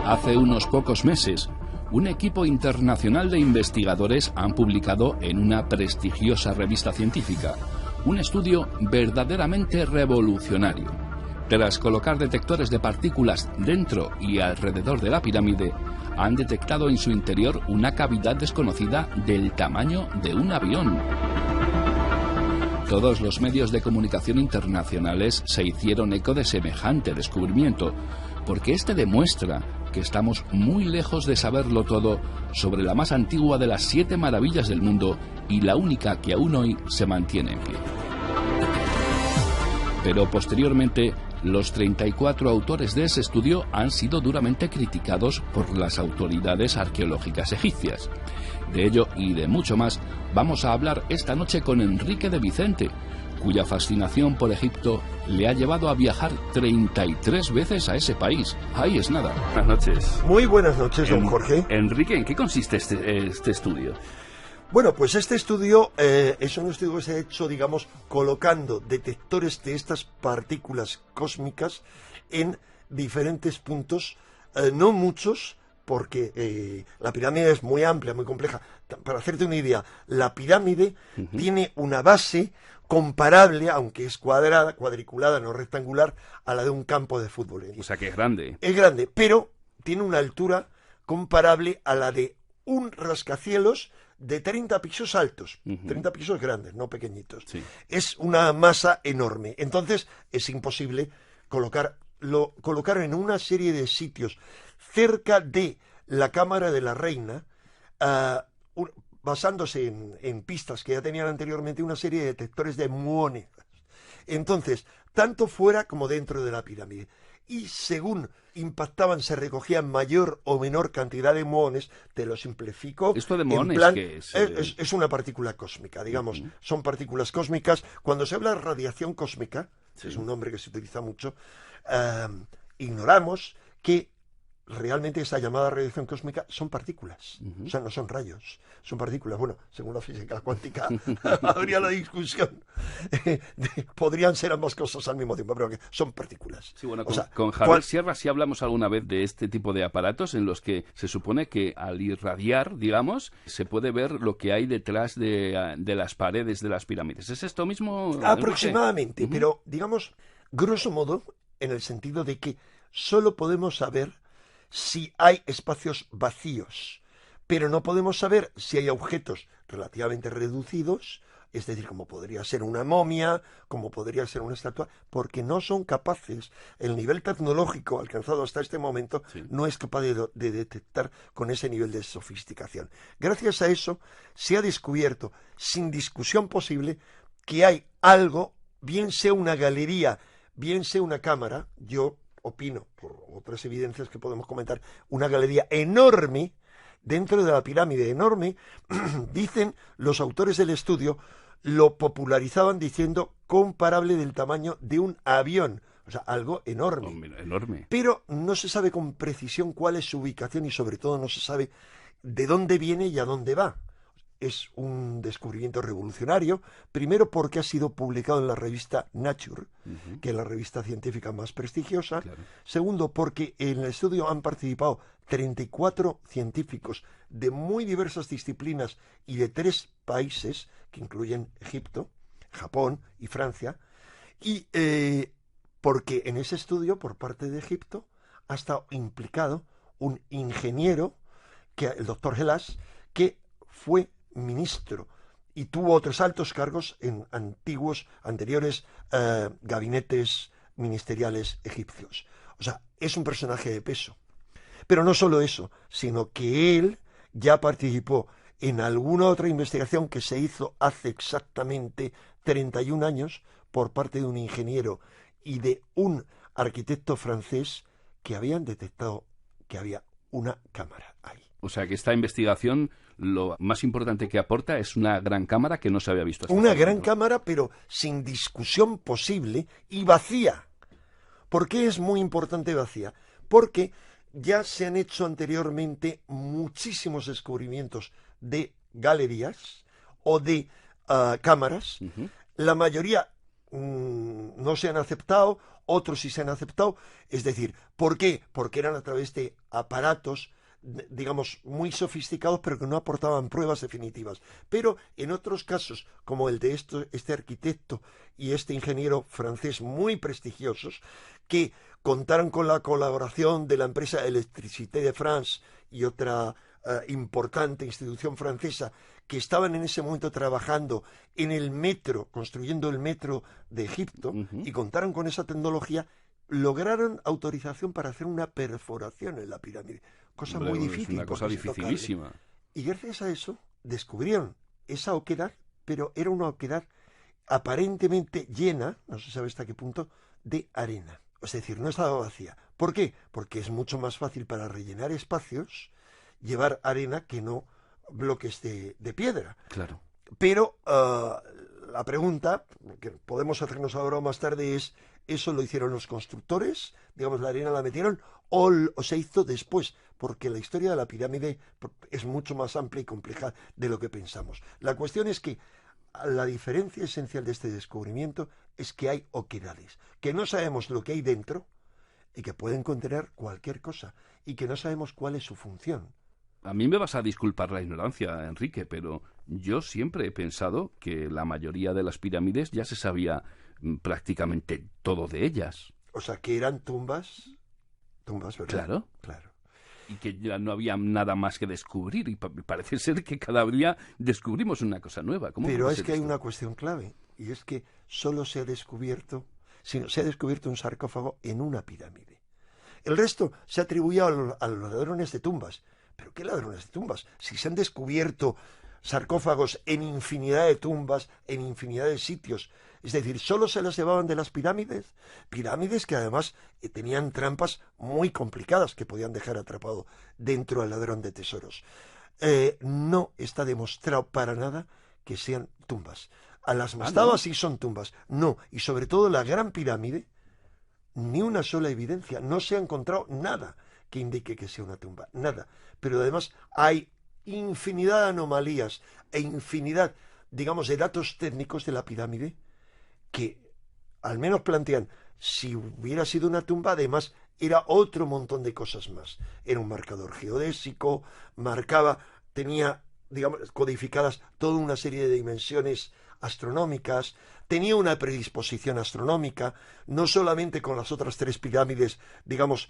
Hace unos pocos meses, un equipo internacional de investigadores han publicado en una prestigiosa revista científica un estudio verdaderamente revolucionario. Tras colocar detectores de partículas dentro y alrededor de la pirámide, han detectado en su interior una cavidad desconocida del tamaño de un avión. Todos los medios de comunicación internacionales se hicieron eco de semejante descubrimiento, porque este demuestra que estamos muy lejos de saberlo todo sobre la más antigua de las 7 maravillas del mundo y la única que aún hoy se mantiene en pie. Pero posteriormente, los 34 autores de ese estudio han sido duramente criticados por las autoridades arqueológicas egipcias. De ello y de mucho más vamos a hablar esta noche con Enrique de Vicente, cuya fascinación por Egipto le ha llevado a viajar 33 veces a ese país. Ahí es nada. Buenas noches. Muy buenas noches, don Jorge. Enrique, ¿en qué consiste este estudio? Bueno, pues este estudio es un estudio que se ha hecho, digamos, colocando detectores de estas partículas cósmicas en diferentes puntos, no muchos, porque la pirámide es muy amplia, muy compleja. Para hacerte una idea, la pirámide tiene una base comparable, aunque es cuadrada, cuadriculada, no rectangular, a la de un campo de fútbol. O sea que es grande. Es grande, pero tiene una altura comparable a la de un rascacielos de 30 pisos altos, 30 pisos grandes, no pequeñitos. Sí. Es una masa enorme. Entonces es imposible colocar en una serie de sitios cerca de la Cámara de la Reina, basándose en pistas que ya tenían anteriormente una serie de detectores de muones. Entonces, tanto fuera como dentro de la pirámide. Y según impactaban, se recogían mayor o menor cantidad de muones. Te lo simplifico. ¿Esto de muones qué es? Es una partícula cósmica, digamos. Son partículas cósmicas. Cuando se habla de radiación cósmica, es un nombre que se utiliza mucho, ignoramos que realmente esa llamada radiación cósmica son partículas, o sea, no son rayos, son partículas. Bueno, según la física cuántica habría la discusión, podrían ser ambas cosas al mismo tiempo, pero que son partículas. Sí, bueno, con Javier Sierra sí hablamos alguna vez de este tipo de aparatos en los que se supone que al irradiar, digamos, se puede ver lo que hay detrás de las paredes de las pirámides. ¿Es esto mismo? Aproximadamente, pero digamos, grosso modo, en el sentido de que solo podemos saber si hay espacios vacíos, pero no podemos saber si hay objetos relativamente reducidos, es decir, como podría ser una momia, como podría ser una estatua, porque no son capaces, el nivel tecnológico alcanzado hasta este momento no es capaz de detectar con ese nivel de sofisticación. Gracias a eso se ha descubierto, sin discusión posible, que hay algo, bien sea una galería, bien sea una cámara, yo opino, por otras evidencias que podemos comentar, una galería enorme dentro de la pirámide, enorme. Dicen los autores del estudio, lo popularizaban diciendo comparable del tamaño de un avión, o sea, algo enorme. Enorme. Pero no se sabe con precisión cuál es su ubicación y sobre todo no se sabe de dónde viene y a dónde va. Es un descubrimiento revolucionario, primero porque ha sido publicado en la revista Nature, que es la revista científica más prestigiosa. Claro. Segundo, porque en el estudio han participado 34 científicos de muy diversas disciplinas y de 3 países, que incluyen Egipto, Japón y Francia. Y porque en ese estudio, por parte de Egipto, ha estado implicado un ingeniero, el doctor Gelas, que fue ministro y tuvo otros altos cargos en anteriores gabinetes ministeriales egipcios. O sea, es un personaje de peso. Pero no solo eso, sino que él ya participó en alguna otra investigación que se hizo hace exactamente 31 años por parte de un ingeniero y de un arquitecto francés que habían detectado que había una cámara ahí. O sea que esta investigación lo más importante que aporta es una gran cámara que no se había visto hasta una gran cámara, pero sin discusión posible y vacía. ¿Por qué es muy importante vacía? Porque ya se han hecho anteriormente muchísimos descubrimientos de galerías o de cámaras. La mayoría no se han aceptado, otros sí se han aceptado. Es decir, ¿por qué? Porque eran a través de aparatos, digamos, muy sofisticados, pero que no aportaban pruebas definitivas. Pero en otros casos, como el de este arquitecto y este ingeniero francés muy prestigiosos, que contaron con la colaboración de la empresa Electricité de France y otra importante institución francesa, que estaban en ese momento trabajando en el metro, construyendo el metro de Egipto, y contaron con esa tecnología, lograron autorización para hacer una perforación en la pirámide. Cosa muy difícil. Una cosa dificilísima. Y gracias a eso descubrieron esa oquedad, pero era una oquedad aparentemente llena, no se sabe hasta qué punto, de arena. Es decir, no estaba vacía. ¿Por qué? Porque es mucho más fácil para rellenar espacios llevar arena que no bloques de piedra. Claro. Pero la pregunta que podemos hacernos ahora o más tarde es, ¿eso lo hicieron los constructores? Digamos, la arena la metieron o se hizo después, porque la historia de la pirámide es mucho más amplia y compleja de lo que pensamos. La cuestión es que la diferencia esencial de este descubrimiento es que hay oquedades, que no sabemos lo que hay dentro y que pueden contener cualquier cosa y que no sabemos cuál es su función. A mí me vas a disculpar la ignorancia, Enrique, pero yo siempre he pensado que la mayoría de las pirámides ya se sabía prácticamente todo de ellas. O sea, que eran tumbas, ¿verdad? Claro. Claro. Y que ya no había nada más que descubrir, y parece ser que cada día descubrimos una cosa nueva. Pero es que hay una cuestión clave, y es que solo se ha descubierto un sarcófago en una pirámide. El resto se atribuye a los ladrones de tumbas. ¿Pero qué ladrones de tumbas? Si se han descubierto sarcófagos en infinidad de tumbas, en infinidad de sitios. Es decir, solo se las llevaban de las pirámides. Pirámides que además tenían trampas muy complicadas que podían dejar atrapado dentro al ladrón de tesoros. No está demostrado para nada que sean tumbas. A las mastabas sí son tumbas. No, y sobre todo la Gran Pirámide, ni una sola evidencia. No se ha encontrado nada que indique que sea una tumba. Nada. Pero además hay infinidad de anomalías e infinidad, digamos, de datos técnicos de la pirámide que al menos plantean, si hubiera sido una tumba, además era otro montón de cosas más. Era un marcador geodésico, tenía, digamos, codificadas toda una serie de dimensiones astronómicas, tenía una predisposición astronómica, no solamente con las otras tres pirámides, digamos,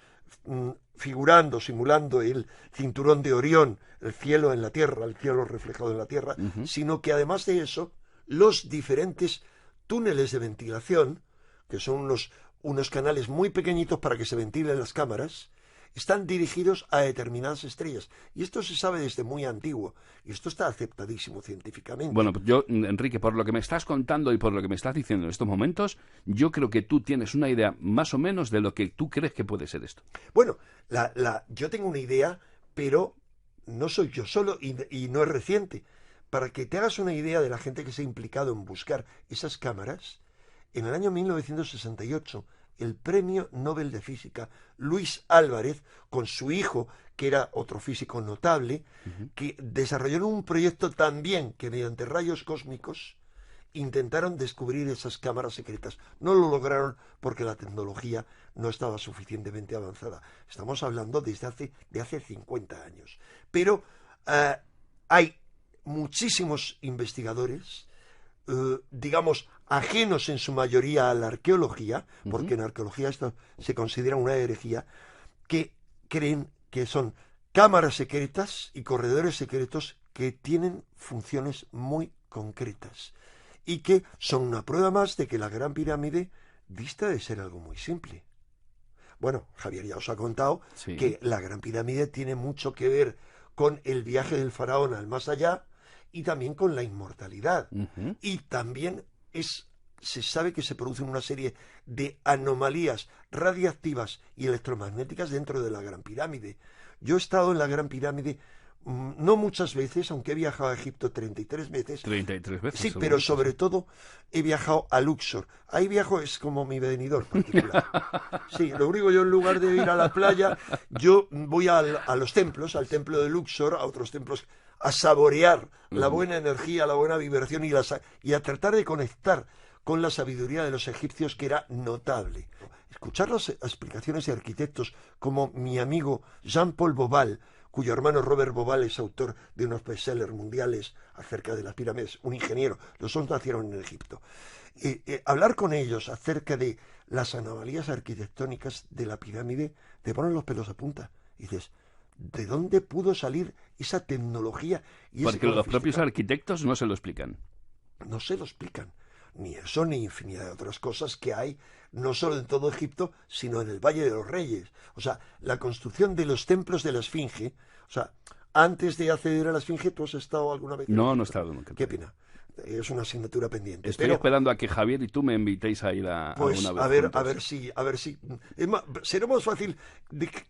simulando el cinturón de Orión, el cielo en la Tierra, el cielo reflejado en la Tierra, sino que además de eso, los diferentes túneles de ventilación, que son unos canales muy pequeñitos para que se ventilen las cámaras, están dirigidos a determinadas estrellas. Y esto se sabe desde muy antiguo. Y esto está aceptadísimo científicamente. Bueno, yo, Enrique, por lo que me estás contando y por lo que me estás diciendo en estos momentos, yo creo que tú tienes una idea más o menos de lo que tú crees que puede ser esto. Bueno, yo tengo una idea, pero no soy yo solo y no es reciente. Para que te hagas una idea de la gente que se ha implicado en buscar esas cámaras, en el año 1968, el Premio Nobel de Física, Luis Álvarez, con su hijo, que era otro físico notable, que desarrollaron un proyecto también que mediante rayos cósmicos intentaron descubrir esas cámaras secretas. No lo lograron porque la tecnología no estaba suficientemente avanzada. Estamos hablando de hace 50 años. Pero hay muchísimos investigadores, digamos, ajenos en su mayoría a la arqueología, porque en arqueología esto se considera una herejía, que creen que son cámaras secretas y corredores secretos que tienen funciones muy concretas y que son una prueba más de que la Gran Pirámide dista de ser algo muy simple. Bueno, Javier ya os ha contado que la Gran Pirámide tiene mucho que ver con el viaje del faraón al más allá y también con la inmortalidad. Y también se sabe que se producen una serie de anomalías radiactivas y electromagnéticas dentro de la Gran Pirámide. Yo he estado en la Gran Pirámide no muchas veces, aunque he viajado a Egipto 33 veces. 33 veces. Sí, pero sobre todo he viajado a Luxor. Ahí viajo, es como mi venidor particular. Sí, lo único, yo en lugar de ir a la playa, yo voy a los templos, al templo de Luxor, a otros templos, a saborear la buena energía, la buena vibración y a tratar de conectar con la sabiduría de los egipcios, que era notable. Escuchar las explicaciones de arquitectos como mi amigo Jean-Paul Bobal, cuyo hermano Robert Bobal es autor de unos bestsellers mundiales acerca de las pirámides, un ingeniero, los dos nacieron en Egipto. Hablar con ellos acerca de las anomalías arquitectónicas de la pirámide te ponen los pelos a punta. Y dices, ¿de dónde pudo salir esa tecnología? Porque los propios arquitectos no se lo explican. No se lo explican. Ni eso, ni infinidad de otras cosas que hay, no solo en todo Egipto, sino en el Valle de los Reyes. O sea, la construcción de los templos de la Esfinge. O sea, antes de acceder a la Esfinge, ¿tú has estado alguna vez? No, no he estado nunca. Qué pena. Es una asignatura pendiente. Estoy esperando a que Javier y tú me invitéis a ir a pues, alguna vez. A ver si. Es más, será más fácil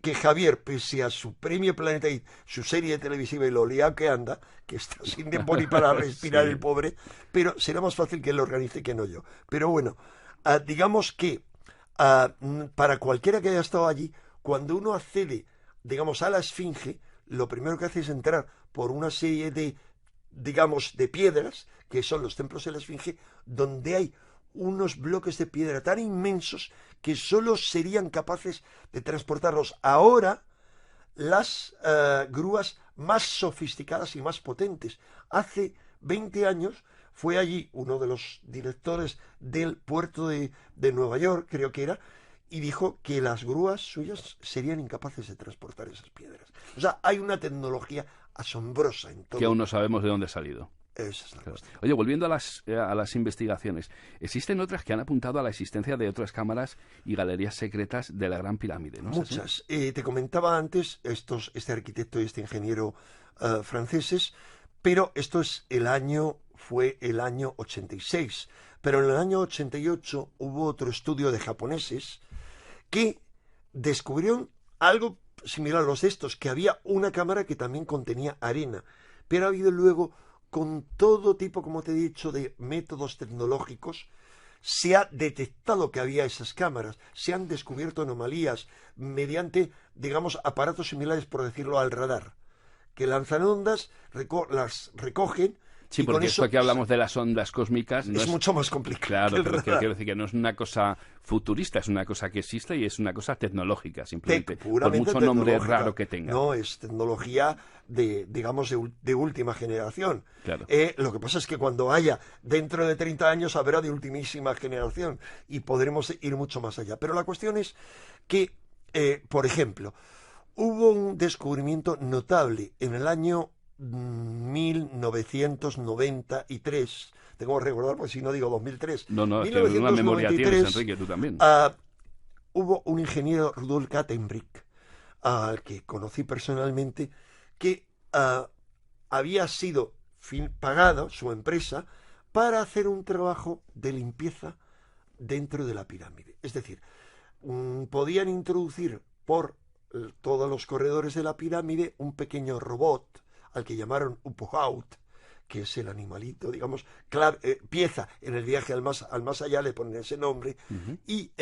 que Javier, pese a su premio Planeta y su serie televisiva y lo liado que anda, que está sin tiempo ni para respirar Sí. el pobre, pero será más fácil que él lo organice que no yo. Pero bueno, digamos que para cualquiera que haya estado allí, cuando uno accede, digamos, a la Esfinge, lo primero que hace es entrar por una serie de, digamos, de piedras, que son los templos de la Esfinge, donde hay unos bloques de piedra tan inmensos que solo serían capaces de transportarlos ahora las grúas más sofisticadas y más potentes. Hace 20 años fue allí uno de los directores del puerto de Nueva York, creo que era, y dijo que las grúas suyas serían incapaces de transportar esas piedras. O sea, hay una tecnología asombrosa en todo. Que aún no sabemos de dónde ha salido. Esa es la cuestión. Oye, volviendo a las investigaciones, existen otras que han apuntado a la existencia de otras cámaras y galerías secretas de la Gran Pirámide, ¿no? Muchas. Te comentaba antes este arquitecto y este ingeniero franceses, pero fue el año 86. Pero en el año 88 hubo otro estudio de japoneses que descubrieron algo similar a los de estos, que había una cámara que también contenía arena, pero ha habido luego, con todo tipo, como te he dicho, de métodos tecnológicos, se ha detectado que había esas cámaras, se han descubierto anomalías mediante, digamos, aparatos similares, por decirlo, al radar, que lanzan ondas, las recogen. Sí, porque esto que hablamos de las ondas cósmicas es mucho más complicado. Claro, pero quiero decir que no es una cosa futurista, es una cosa que existe y es una cosa tecnológica, simplemente, por mucho nombre raro que tenga. No, es tecnología digamos, de última generación. Claro. Lo que pasa es que cuando haya, dentro de 30 años, habrá de ultimísima generación y podremos ir mucho más allá. Pero la cuestión es que, por ejemplo, hubo un descubrimiento notable en el año 1993, tengo que recordar, porque si no digo 2003. No, 1993, que una memoria tienes, Enrique, tú también. Hubo un ingeniero, Rudolf Kattenbrick, al que conocí personalmente, que había sido pagado, su empresa, para hacer un trabajo de limpieza dentro de la pirámide. Es decir, podían introducir por todos los corredores de la pirámide un pequeño robot al que llamaron Upohaut, que es el animalito, digamos, pieza en el viaje al más allá, le ponen ese nombre. Uh-huh. ¿Y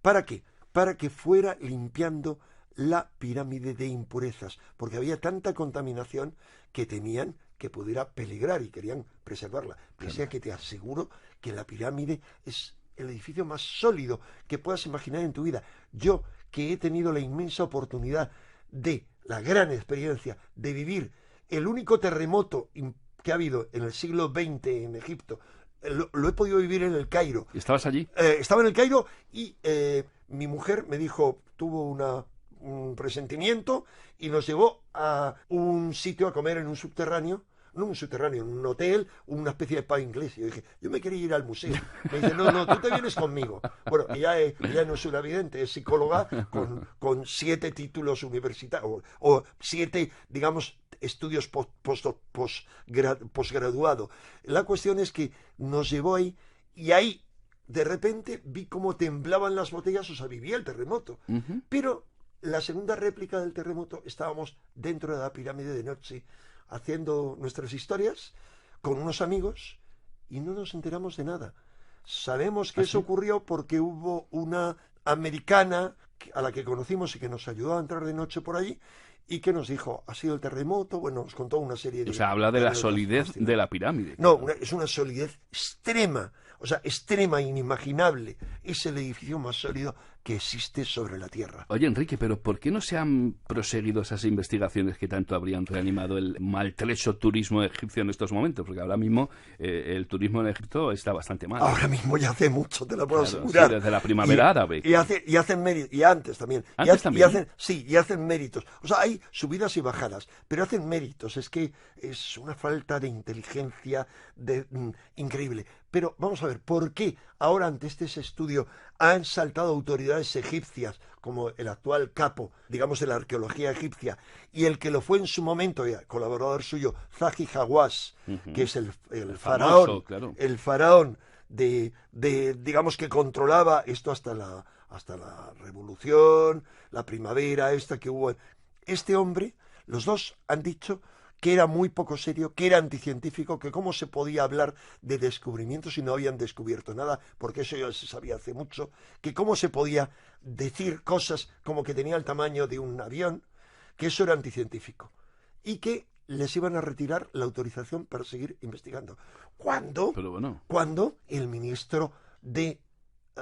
para qué? Para que fuera limpiando la pirámide de impurezas, porque había tanta contaminación que temían que pudiera peligrar y querían preservarla. Pese a que te aseguro que la pirámide es el edificio más sólido que puedas imaginar en tu vida. Yo, que he tenido la inmensa oportunidad la gran experiencia de vivir el único terremoto que ha habido en el siglo XX en Egipto, lo he podido vivir en el Cairo. ¿Estabas allí? Estaba en el Cairo y mi mujer me dijo, tuvo un presentimiento y nos llevó a un sitio a comer en un subterráneo. No un subterráneo, en un hotel, una especie de pub inglés. Y yo dije, yo me quería ir al museo. Me dice, no, tú te vienes conmigo. Bueno, ella no es una vidente, es psicóloga con 7 títulos universitarios, o 7, digamos, estudios posgraduado. La cuestión es que nos llevó ahí, y ahí, de repente, vi cómo temblaban las botellas, o sea, vivía el terremoto. Uh-huh. Pero la segunda réplica del terremoto, estábamos dentro de la pirámide de noche, haciendo nuestras historias con unos amigos y no nos enteramos de nada. Sabemos que eso ocurrió porque hubo una americana a la que conocimos y que nos ayudó a entrar de noche por allí ¿Y qué nos dijo? ¿Ha sido el terremoto? Bueno, nos contó una serie de... O sea, habla de la anécdotas solidez fascinantes. de la pirámide. No, es una solidez extrema, o sea, extrema, inimaginable. Es el edificio más sólido que existe sobre la Tierra. Oye, Enrique, pero ¿por qué no se han proseguido esas investigaciones que tanto habrían reanimado el maltrecho turismo egipcio en estos momentos? Porque ahora mismo el turismo en Egipto está bastante mal. Ahora mismo ya hace mucho, te lo puedo Claro, asegurar. sí, desde la primavera árabe. Y hacen méritos, y antes también. ¿Antes también? Y hacen méritos. O sea, hay subidas y bajadas, pero hacen méritos. Es que es una falta de inteligencia increíble. Pero vamos a ver, ¿por qué ahora ante este estudio han saltado autoridades egipcias, como el actual capo, digamos, de la arqueología egipcia, y el que lo fue en su momento, colaborador suyo, Zahi Hawass, que es el faraón, famoso, claro. el faraón digamos, que controlaba esto hasta la revolución, la primavera esta que hubo. Este hombre, los dos han dicho que era muy poco serio, que era anticientífico, que cómo se podía hablar de descubrimientos si no habían descubierto nada, porque eso ya se sabía hace mucho, que cómo se podía decir cosas como que tenía el tamaño de un avión, que eso era anticientífico, y que les iban a retirar la autorización para seguir investigando. ¿Cuándo? Pero bueno. Cuando el ministro de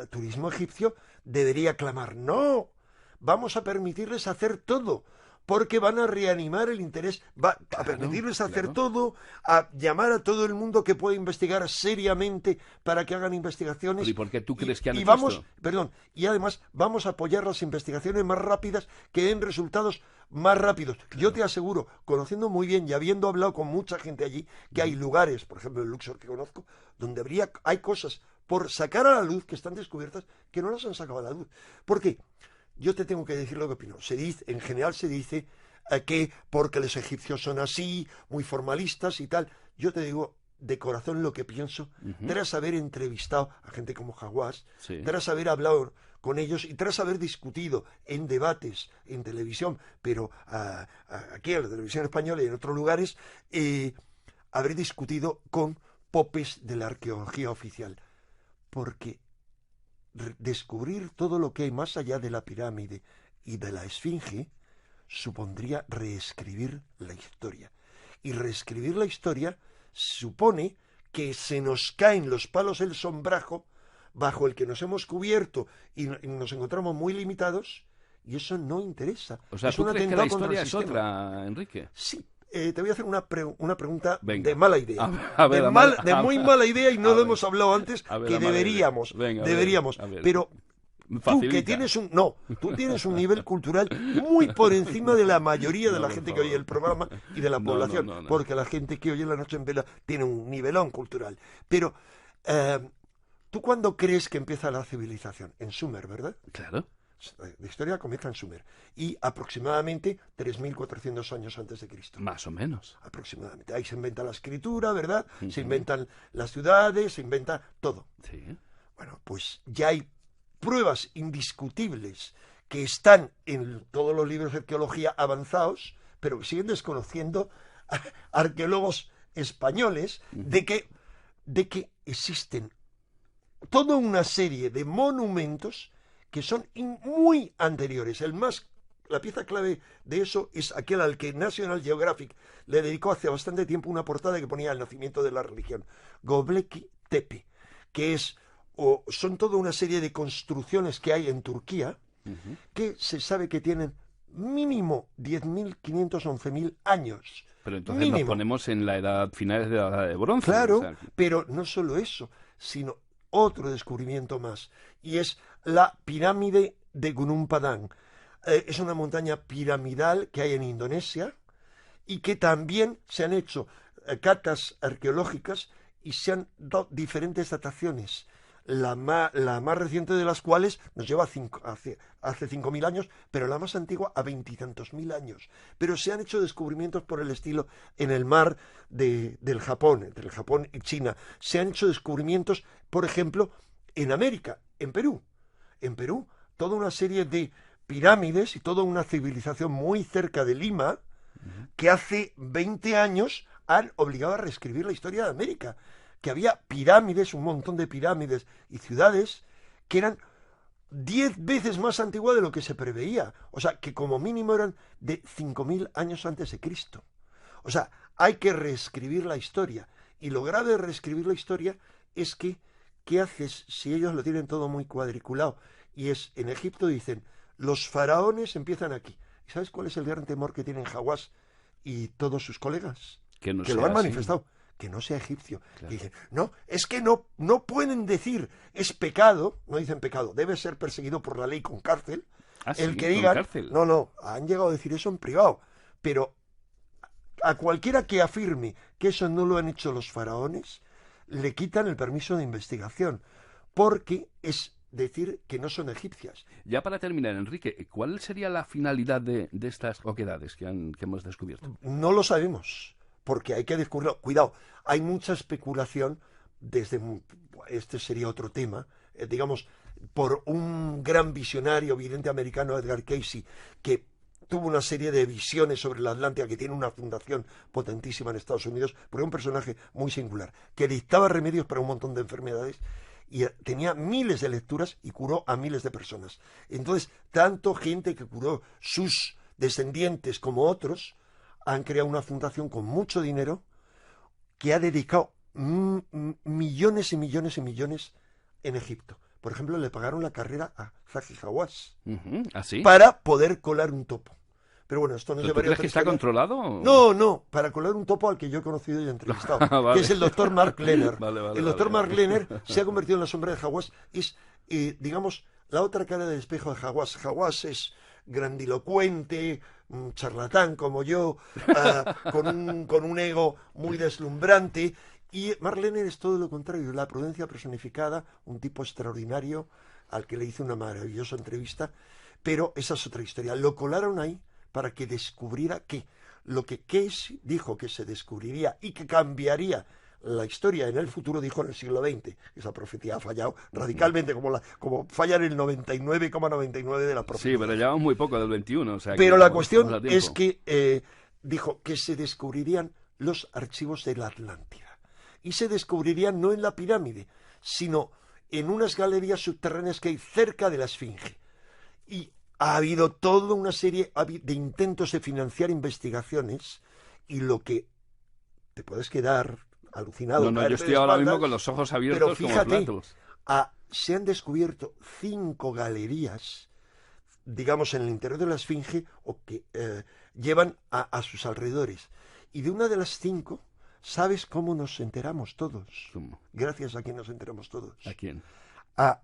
Turismo egipcio debería clamar, no, vamos a permitirles hacer todo, porque van a reanimar el interés, va a permitirles hacer todo, a llamar a todo el mundo que pueda investigar seriamente para que hagan investigaciones. ¿Pero y por qué tú crees que han hecho vamos, esto? Perdón, y además vamos a apoyar las investigaciones más rápidas que den resultados más rápidos. Claro. Yo te aseguro, conociendo muy bien y habiendo hablado con mucha gente allí, que hay lugares, por ejemplo el Luxor que conozco, donde hay cosas por sacar a la luz que están descubiertas que no las han sacado a la luz. ¿Por qué? Yo te tengo que decir lo que opino. En general se dice que porque los egipcios son así, muy formalistas y tal. Yo te digo de corazón lo que pienso, tras haber entrevistado a gente como Hawass, tras haber hablado con ellos y tras haber discutido en debates, en televisión, pero aquí en la televisión española y en otros lugares, haber discutido con popes de la arqueología oficial. Porque descubrir todo lo que hay más allá de la pirámide y de la esfinge supondría reescribir la historia. Y reescribir la historia supone que se nos caen los palos del sombrajo bajo el que nos hemos cubierto y nos encontramos muy limitados, y eso no interesa. O sea, ¿tú crees que la historia es otra, Enrique? Sí. Te voy a hacer una pregunta Venga. de mala idea. De muy mala idea, y no lo hemos hablado antes, que deberíamos. Deberíamos. Pero facilita. Tú que tienes tú tienes un nivel cultural muy por encima de la mayoría de la gente que oye el programa y de la población, porque la gente que oye La Noche en Vela tiene un nivelón cultural. Pero ¿tú cuándo crees que empieza la civilización? En Sumer, ¿verdad? Claro. La historia comienza en Sumer y aproximadamente 3.400 años antes de Cristo. Más o menos. Aproximadamente. Ahí se inventa la escritura, ¿verdad? Se inventan las ciudades, se inventa todo. Sí. Bueno, pues ya hay pruebas indiscutibles que están en todos los libros de arqueología avanzados, pero que siguen desconociendo arqueólogos españoles de que existen toda una serie de monumentos que son muy anteriores. La pieza clave de eso es aquel al que National Geographic le dedicó hace bastante tiempo una portada que ponía el nacimiento de la religión, Göbekli Tepe, que son toda una serie de construcciones que hay en Turquía, que se sabe que tienen mínimo 10.500, 11.000 años. Pero entonces nos ponemos en la edad, finales de la edad de bronce. Claro, pero no solo eso, sino otro descubrimiento más, y es la pirámide de Gunung Padang. Es una montaña piramidal que hay en Indonesia y que también se han hecho catas arqueológicas y se han dado diferentes dataciones. La más reciente de las cuales nos lleva hace 5.000 años, pero la más antigua a 20 y tantos mil años. Pero se han hecho descubrimientos por el estilo en el mar del Japón, entre el Japón y China. Se han hecho descubrimientos, por ejemplo, en América, en Perú. En Perú, toda una serie de pirámides y toda una civilización muy cerca de Lima, que hace 20 años han obligado a reescribir la historia de América. Que había pirámides, un montón de pirámides y ciudades que eran 10 veces más antigua de lo que se preveía. O sea, que como mínimo eran de 5.000 años antes de Cristo. O sea, hay que reescribir la historia. Y lo grave de reescribir la historia es que, ¿qué haces si ellos lo tienen todo muy cuadriculado? Y es, en Egipto dicen, los faraones empiezan aquí. ¿Y sabes cuál es el gran temor que tienen Hawass y todos sus colegas? Que lo han manifestado. Que no sea egipcio. Claro. Y dicen, no, es que no pueden decir, es pecado, no dicen pecado, debe ser perseguido por la ley con cárcel. El que digan, no, han llegado a decir eso en privado. Pero a cualquiera que afirme que eso no lo han hecho los faraones, le quitan el permiso de investigación, porque es decir que no son egipcias. Ya para terminar, Enrique, ¿cuál sería la finalidad de estas oquedades que hemos descubierto? No lo sabemos, porque hay que descubrirlo. Cuidado, hay mucha especulación este sería otro tema, digamos, por un gran visionario, vidente americano, Edgar Cayce, que tuvo una serie de visiones sobre la Atlántida, que tiene una fundación potentísima en Estados Unidos, porque era un personaje muy singular, que dictaba remedios para un montón de enfermedades, y tenía miles de lecturas y curó a miles de personas. Entonces, tanto gente que curó sus descendientes como otros, han creado una fundación con mucho dinero que ha dedicado millones y millones y millones en Egipto. Por ejemplo, le pagaron la carrera a Zahi Hawass ¿así? Para poder colar un topo. Pero bueno, esto no llevaría... ¿Tú crees que está controlado? No, para colar un topo al que yo he conocido y he entrevistado, vale. Que es el doctor Mark Lehner. El doctor Mark Lehner se ha convertido en la sombra de Hawass. Es, digamos, la otra cara del espejo de Hawass. Hawass es grandilocuente, un charlatán como yo, con un ego muy deslumbrante. Y Mark Lehner es todo lo contrario, la prudencia personificada, un tipo extraordinario al que le hice una maravillosa entrevista, pero esa es otra historia. Lo colaron ahí para que descubriera que lo que Cayce dijo que se descubriría y que cambiaría la historia en el futuro, dijo en el siglo XX. Esa profecía ha fallado radicalmente, como falla en el 99,99 de las profecías. Sí, pero llevamos muy poco del 21. O sea, pero la cuestión es que dijo que se descubrirían los archivos de la Atlántida. Y se descubrirían no en la pirámide, sino en unas galerías subterráneas que hay cerca de la Esfinge. Y ha habido toda una serie de intentos de financiar investigaciones, y lo que te puedes quedar alucinado. No, yo estoy ahora mismo con los ojos abiertos, pero fíjate, como platos. Se han descubierto 5 galerías, digamos, en el interior de la Esfinge, o que llevan a sus alrededores. Y de una de las 5... ¿sabes cómo nos enteramos todos? ¿Cómo? Gracias a quién nos enteramos todos. ¿A quién? A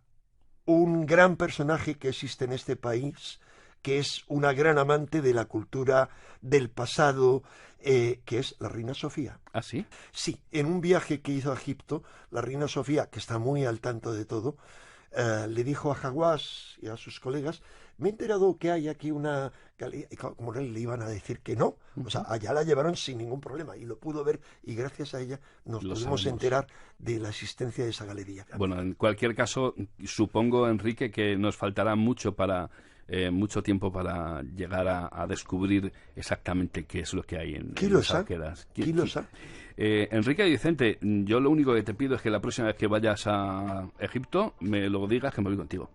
un gran personaje que existe en este país, que es una gran amante de la cultura del pasado, que es la reina Sofía. ¿Ah, sí? Sí, en un viaje que hizo a Egipto, la reina Sofía, que está muy al tanto de todo, le dijo a Hawass y a sus colegas: me he enterado que hay aquí una galería. Y como le iban a decir que no, o sea, allá la llevaron sin ningún problema, y lo pudo ver, y gracias a ella nos pudimos enterar de la existencia de esa galería. Bueno, en cualquier caso, supongo, Enrique, que nos faltará mucho tiempo para llegar a descubrir exactamente qué es lo que hay en las oquedas. Enrique Vicente, yo lo único que te pido es que la próxima vez que vayas a Egipto me lo digas, que me voy contigo.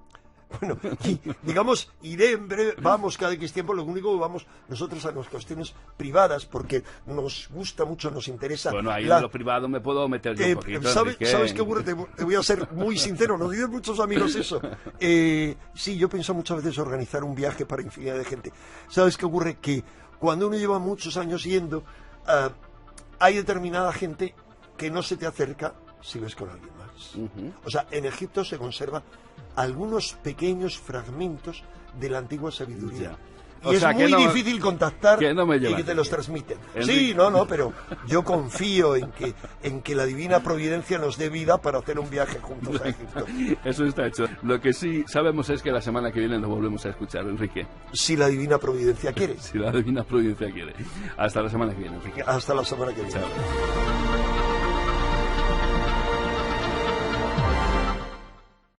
Bueno, y, digamos, iré en breve, vamos cada X tiempo, lo único que vamos nosotros a las cuestiones privadas, porque nos gusta mucho, nos interesa. Bueno, ahí en lo privado me puedo meter yo un poquito. ¿Sabes qué ocurre? Te voy a ser muy sincero, nos dicen muchos amigos eso. Sí, yo pienso muchas veces organizar un viaje para infinidad de gente. ¿Sabes qué ocurre? Que cuando uno lleva muchos años yendo, hay determinada gente que no se te acerca si ves con alguien más. O sea, en Egipto se conserva algunos pequeños fragmentos de la antigua sabiduría. Y es muy difícil contactar y que te los transmiten. Sí, pero yo confío en que la divina providencia nos dé vida para hacer un viaje juntos a Egipto. Eso está hecho. Lo que sí sabemos es que la semana que viene nos volvemos a escuchar, Enrique. Si la divina providencia quiere. Si la divina providencia quiere. Hasta la semana que viene, Enrique. Hasta la semana que viene. Chao.